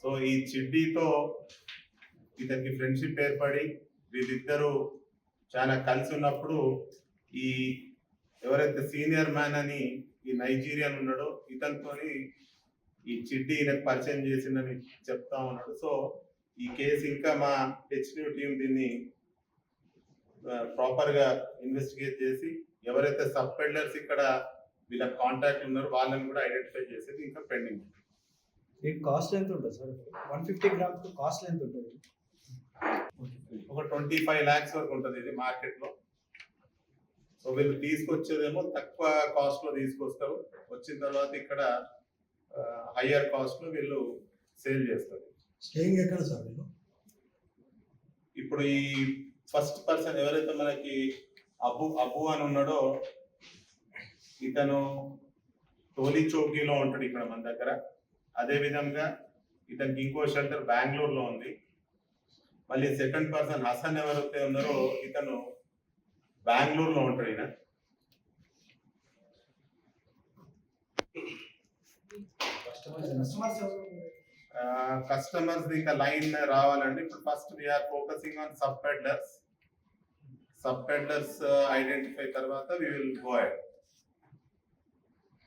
So ఈ చిడ్డీతో ఇతనికి friendship ఏర్పడి వీళ్ళిద్దరూ చాలా కలిసి ఉన్నప్పుడు ఈ ఎవరైతే సీనియర్ మ్యాన్ అని ఈ నైజీరియన్ ఉన్నాడో ఇతనితోని ఈ చిడ్డీ ఈయనకు పరిచయం చేసిందని చెప్తా ఉన్నాడు. సో ఈ కేసు ఇంకా మా హెచ్న్యూ టీం దీన్ని ప్రాపర్ గా ఇన్వెస్టిగేట్ చేసి ఎవరైతే సబ్ పెడ్లర్స్ ఇక్కడ వీళ్ళ కాంటాక్ట్ ఉన్నారో వాళ్ళని కూడా ఐడెంటిఫై చేసేది ఇంకా పెండింగ్. దీని కాస్ట్ ఎంత ఉంటుంది సార్? 150 గ్రామ్స్ కాస్ట్ ఎంత ఉంటుంది? ఒక 25 lakhs వరకు ఉంటుంది ఇది మార్కెట్ లో. సో వీళ్ళు తీసుకొచ్చేదేమో తక్కువ కాస్ట్ లో తీసుకొస్తారు, వచ్చిన తర్వాత ఇక్కడ హయ్యర్ కాస్ట్ లో వీళ్ళు సేల్ చేస్తారు. స్టేయింగ్ ఎక్కడ సార్ వీళ్ళు? ఇప్పుడు ఈ ఫస్ట్ పర్సన్ ఎవరైతే మనకి అబు అని ఉన్నాడో ఇతను టోలీ చౌకీలో ఉంటాడు ఇక్కడ మన దగ్గర. అదే విధంగా ఇతనికి ఇంకో షెల్టర్ బెంగళూరులో ఉంది. మళ్ళీ సెకండ్ పర్సన్ హసన్ ఎవరైతే ఉన్నారో ఇతను బెంగళూరులో ఉంటాడు. ఈయన కస్టమర్స్ ఇంకా లైన్ రావాలంటే ఇప్పుడు first we are focusing on sub peddlers identify తర్వాత వి విల్ గో అహెడ్.